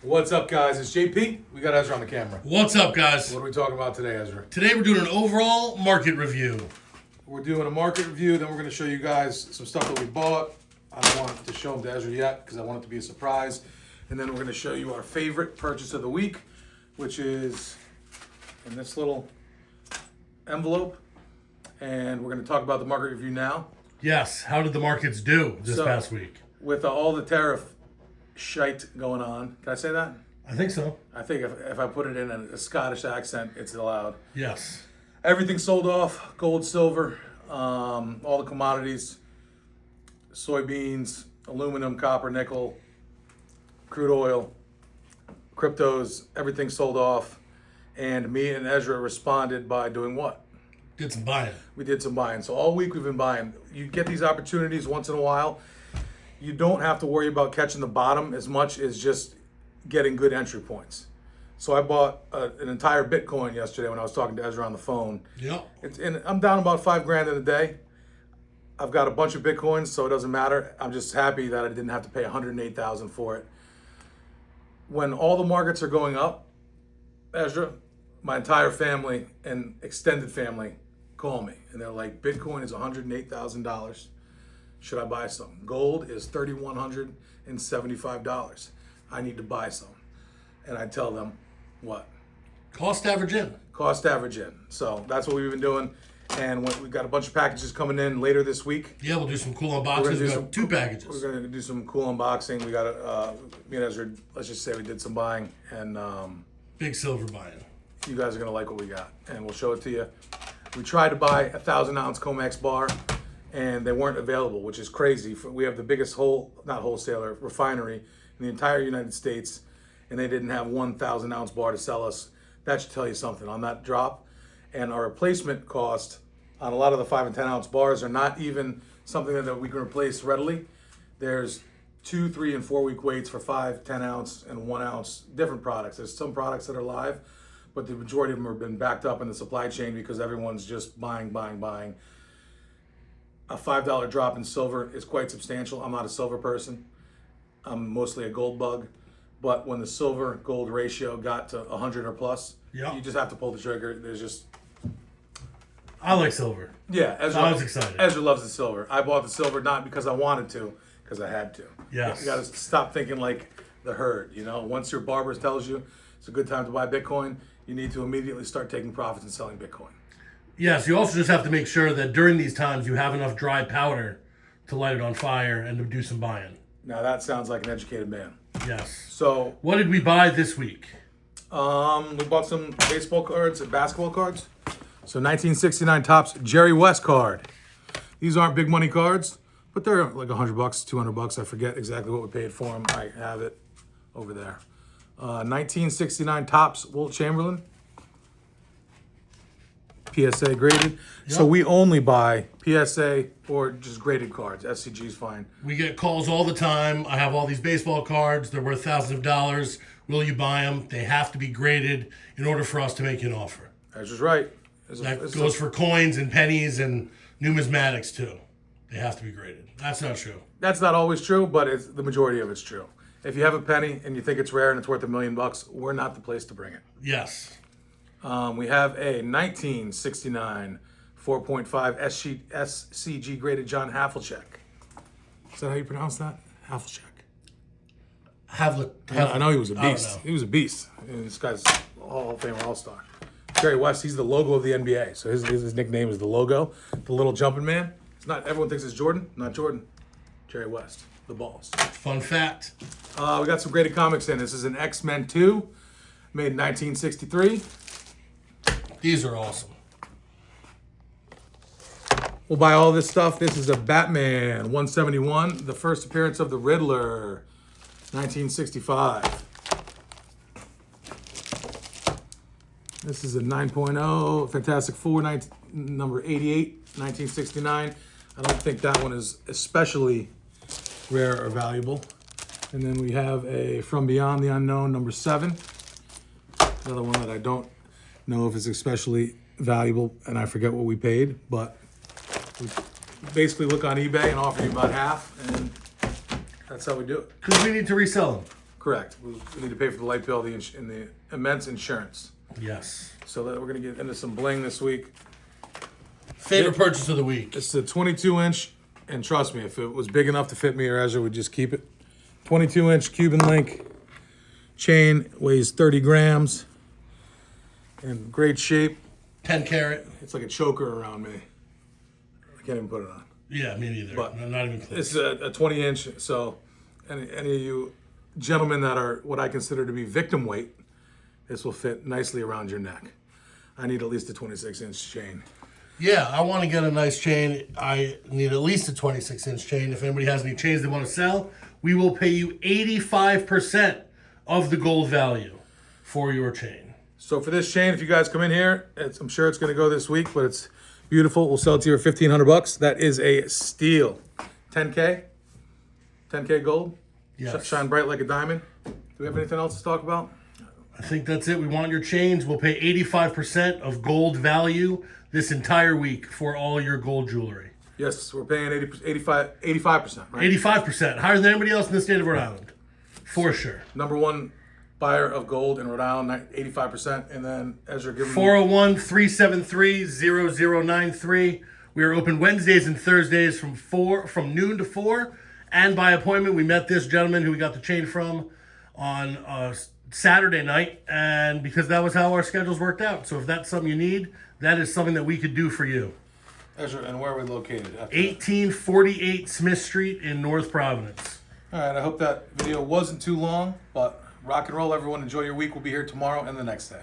What's up, guys? It's JP. We got Ezra on the camera. What's up, guys? What are we talking about today, Ezra? Today we're doing an overall market review. We're doing a market review, then we're going to show you guys some stuff that we bought. I don't want to show them to Ezra yet because I want it to be a surprise. And then we're going to show you our favorite purchase of the week, which is in this little envelope. And we're going to talk about the market review now. Yes, how did the markets do this past week? With all the tariff shite going on. Can I say that? I think so. I think if I put it in a Scottish accent, it's allowed. Yes. Everything sold off, gold, silver, all the commodities, soybeans, aluminum, copper, nickel, crude oil, cryptos, everything sold off. And me and Ezra responded by doing what? Did some buying. We did some buying. So all week we've been buying. You get these opportunities once in a while. You don't have to worry about catching the bottom as much as just getting good entry points. So I bought an entire Bitcoin yesterday when I was talking to Ezra on the phone. Yep. And I'm down about $5,000 in a day. I've got a bunch of Bitcoins, so it doesn't matter. I'm just happy that I didn't have to pay $108,000 for it. When all the markets are going up, Ezra, my entire family and extended family call me and they're like, Bitcoin is $108,000. Should I buy some? Gold is $3,175. I need to buy some. And I tell them, what? Cost average in. Cost average in. So that's what we've been doing. And we've got a bunch of packages coming in later this week. Yeah, we'll do some cool unboxings. We got two packages. We're going to do some cool unboxing. We got me and Ezra, let's just say we did some buying. And big silver buying. You guys are going to like what we got. And we'll show it to you. We tried to buy a 1,000-ounce Comex bar. And they weren't available, which is crazy. We have the biggest refinery in the entire United States, and they didn't have 1,000-ounce bar to sell us. That should tell you something on that drop. And our replacement cost on a lot of the 5 and 10-ounce bars are not even something that we can replace readily. There's 2, 3, and 4 week waits for 5, 10-ounce, and 1-ounce different products. There's some products that are live, but the majority of them have been backed up in the supply chain because everyone's just buying. A $5 drop in silver is quite substantial. I'm not a silver person. I'm mostly a gold bug. But when the silver gold ratio got to 100 or plus, You just have to pull the trigger. I like silver. Yeah, Ezra, I was excited. Ezra loves the silver. I bought the silver not because I wanted to, because I had to. Yes. You got to stop thinking like the herd. Once your barber tells you it's a good time to buy Bitcoin, you need to immediately start taking profits and selling Bitcoin. Yes, you also just have to make sure that during these times you have enough dry powder to light it on fire and to do some buying. Now that sounds like an educated man. Yes. So what did we buy this week? We bought some baseball cards and basketball cards. So 1969 Topps Jerry West card. These aren't big money cards, but they're like $100, $200. I forget exactly what we paid for them. I have it over there. 1969 Topps Wilt Chamberlain. PSA graded. Yep. So we only buy PSA or just graded cards. SCG's fine. We get calls all the time. I have all these baseball cards. They're worth thousands of dollars. Will you buy them? They have to be graded in order for us to make you an offer. That's just right. That goes for coins and pennies and numismatics too. They have to be graded. That's not true. That's not always true, but the majority of it's true. If you have a penny and you think it's rare and it's worth $1 million, we're not the place to bring it. Yes. We have a 1969 4.5 SCG graded John Havlicek. Is that how you pronounce that? Havlicek. I know he was a beast. He was a beast. This guy's Hall of Famer All-Star. Jerry West, he's the logo of the NBA. So his nickname is the logo, the little jumping man. It's not, everyone thinks it's Jordan. Not Jordan. Jerry West, the balls. Fun fact. We got some graded comics in. This is an X-Men 2, made in 1963. These are awesome. We'll buy all this stuff. This is a Batman 171, the first appearance of the Riddler, 1965. This is a 9.0 Fantastic Four, number 88, 1969. I don't think that one is especially rare or valuable. And then we have a From Beyond the Unknown, number 7. Another one that I don't know if it's especially valuable, and I forget what we paid, but we basically look on eBay and offer you about half, and that's how we do it. Because we need to resell them. Correct. We need to pay for the light bill and the immense insurance. Yes. So that we're going to get into some bling this week. Favorite purchase of the week. It's the 22-inch, and trust me, if it was big enough to fit me or Ezra, we'd just keep it. 22-inch Cuban link chain, weighs 30 grams, in great shape. 10 carat. It's like a choker around me. I can't even put it on. Yeah, me neither. But not even close. It's a 20-inch, so any of you gentlemen that are what I consider to be victim weight, this will fit nicely around your neck. I need at least a 26-inch chain. Yeah, I want to get a nice chain. I need at least a 26-inch chain. If anybody has any chains they want to sell, we will pay you 85% of the gold value for your chain. So for this chain, if you guys come in here, I'm sure it's going to go this week, but it's beautiful. We'll sell it to you for $1,500. That is a steal. 10K gold. Yes. Shine bright like a diamond. Do we have anything else to talk about? I think that's it. We want your chains. We'll pay 85% of gold value this entire week for all your gold jewelry. Yes, we're paying 85%, right? 85%. Higher than anybody else in the state of Rhode Island. For sure. Number one buyer of gold in Rhode Island, 85%. And then Ezra, give them 401-373-0093. We are open Wednesdays and Thursdays from noon to 4. And by appointment, we met this gentleman who we got the chain from on Saturday night. And because that was how our schedules worked out. So if that's something you need, that is something that we could do for you. Ezra, and where are we located? 1848 Smith Street in North Providence. All right, I hope that video wasn't too long, but rock and roll, everyone. Enjoy your week. We'll be here tomorrow and the next day.